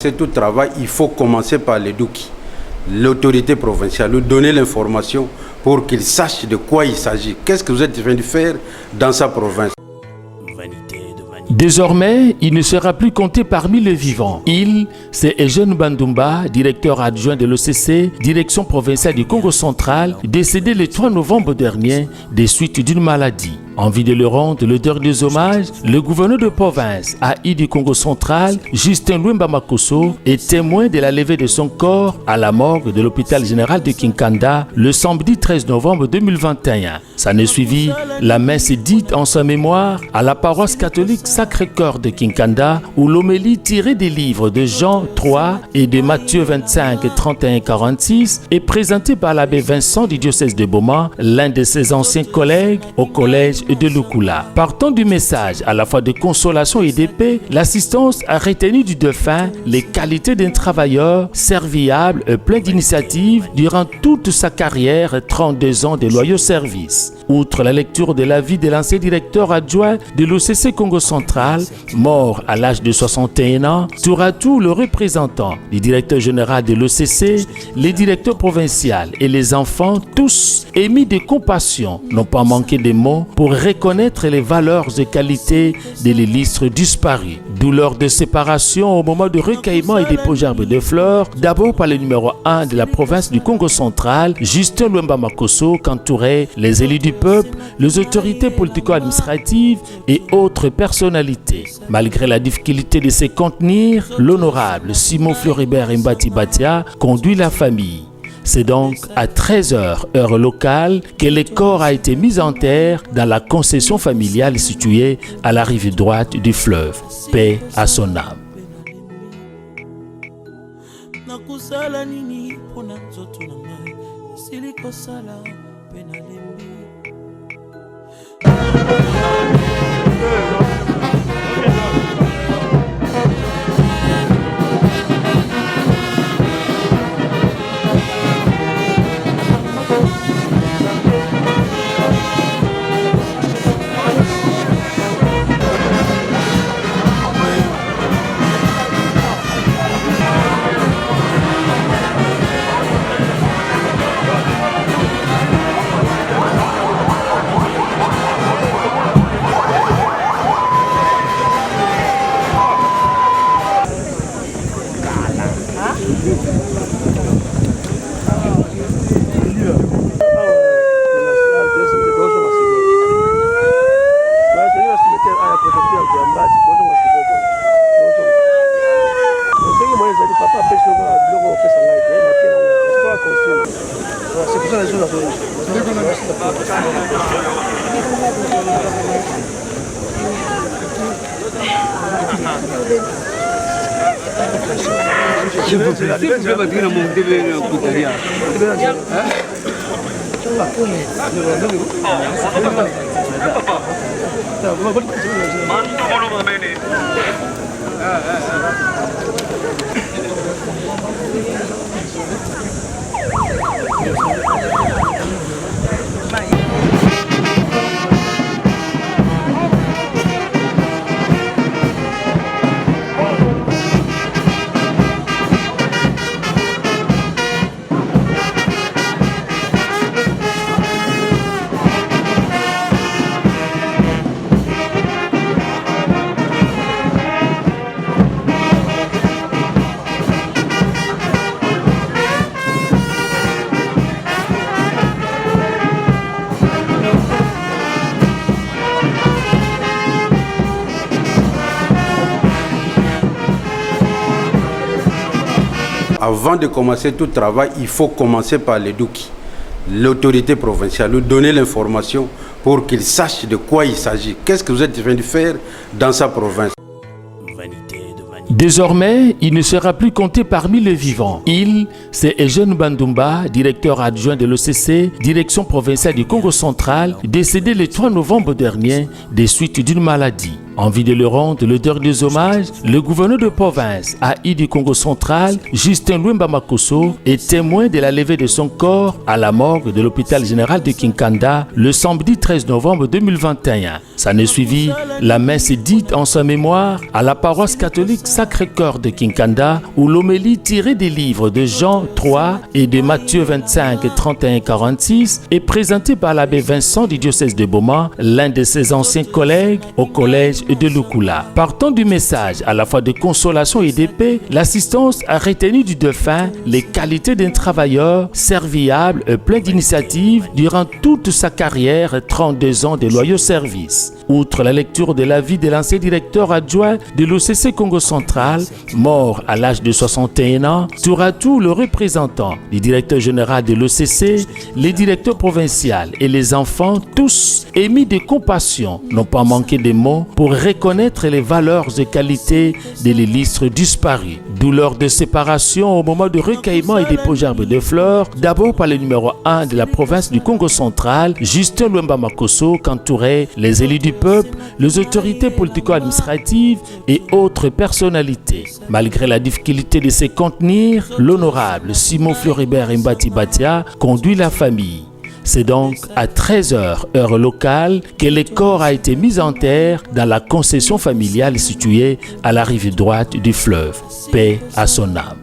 C'est tout travail, il faut commencer par les Douki, l'autorité provinciale, lui donner l'information pour qu'il sache de quoi il s'agit. Qu'est-ce que vous êtes en train de faire dans sa province? Désormais, il ne sera plus compté parmi les vivants. Il, c'est Eugène Bandumba, directeur adjoint de l'OCC, direction provinciale du Congo central, décédé le 3 novembre dernier des suites d'une maladie. Envie de le rendre le dernier hommage, le gouverneur de province AI du Congo central, Justin Lwemba Makosso, est témoin de la levée de son corps à la morgue de l'hôpital général de Kinkanda le samedi 13 novembre 2021. S'en est suivi la messe dite en sa mémoire à la paroisse catholique Sacré-Cœur de Kinkanda, où l'homélie tirée des livres de Jean 3 et de Matthieu 25, 31-46 est présentée par l'abbé Vincent du diocèse de Boma, l'un de ses anciens collègues au collège de Lukula. Partant du message à la fois de consolation et de paix, l'assistance a retenu du défunt les qualités d'un travailleur serviable et plein d'initiative durant toute sa carrière, 32 ans de loyaux services. Outre la lecture de la vie de l'ancien directeur adjoint de l'OCC Congo central, mort à l'âge de 61 ans, tour à tour le représentant du directeur général de l'OCC, les directeurs provinciaux et les enfants, tous émis de compassion, n'ont pas manqué de mots pour reconnaître les valeurs et qualités de l'illustre disparu. Douleur de séparation au moment du recueillement et dépôt d'arbres de fleurs, d'abord par le numéro 1 de la province du Congo central, Justin Lwemba Makosso, qu'entouraient les élus du peuple, les autorités politico-administratives et autres personnalités. Malgré la difficulté de se contenir, l'honorable Simon Floribert Mbati Batia conduit la famille. C'est donc à 13h, heure locale, que le corps a été mis en terre dans la concession familiale située à la rive droite du fleuve. Paix à son âme. Avant de commencer tout travail, il faut commencer par les Douki, l'autorité provinciale, lui donner l'information pour qu'il sache de quoi il s'agit. Qu'est-ce que vous êtes en train de faire dans sa province? Désormais, il ne sera plus compté parmi les vivants. Il, c'est Eugène Bandumba, directeur adjoint de l'OCC, direction provinciale du Congo central, décédé le 3 novembre dernier des suites d'une maladie. En vue de le rendre le dernier hommage, le gouverneur de province AI du Congo central, Justin Lwemba Makosso, est témoin de la levée de son corps à la morgue de l'hôpital général de Kinkanda le samedi 13 novembre 2021. S'en est suivi la messe dite en sa mémoire à la paroisse catholique Sacré-Cœur de Kinkanda, où l'homélie tirée des livres de Jean 3 et de Matthieu 25, 31-46 est présentée par l'abbé Vincent du diocèse de Boma, l'un de ses anciens collègues au collège de Lukula. Partant du message à la fois de consolation et de paix, l'assistance a retenu du défunt les qualités d'un travailleur serviable et plein d'initiative durant toute sa carrière, 32 ans de loyaux services. Outre la lecture de la vie de l'ancien directeur adjoint de l'OCC Congo central, mort à l'âge de 61 ans, tour à tour le représentant du directeur général de l'OCC, les directeurs provinciaux et les enfants, tous émis de compassion, n'ont pas manqué de mots pour reconnaître les valeurs et qualités de l'illustre disparu. Douleur de séparation au moment du recueillement et dépôt d'arbres de fleurs, d'abord par le numéro 1 de la province du Congo central, Justin Lwemba Makosso, qu'entouraient les élus du peuple, les autorités politico-administratives et autres personnalités. Malgré la difficulté de se contenir, l'honorable Simon Floribert Mbati Batia conduit la famille. C'est donc à 13h, heure locale, que le corps a été mis en terre dans la concession familiale située à la rive droite du fleuve. Paix à son âme.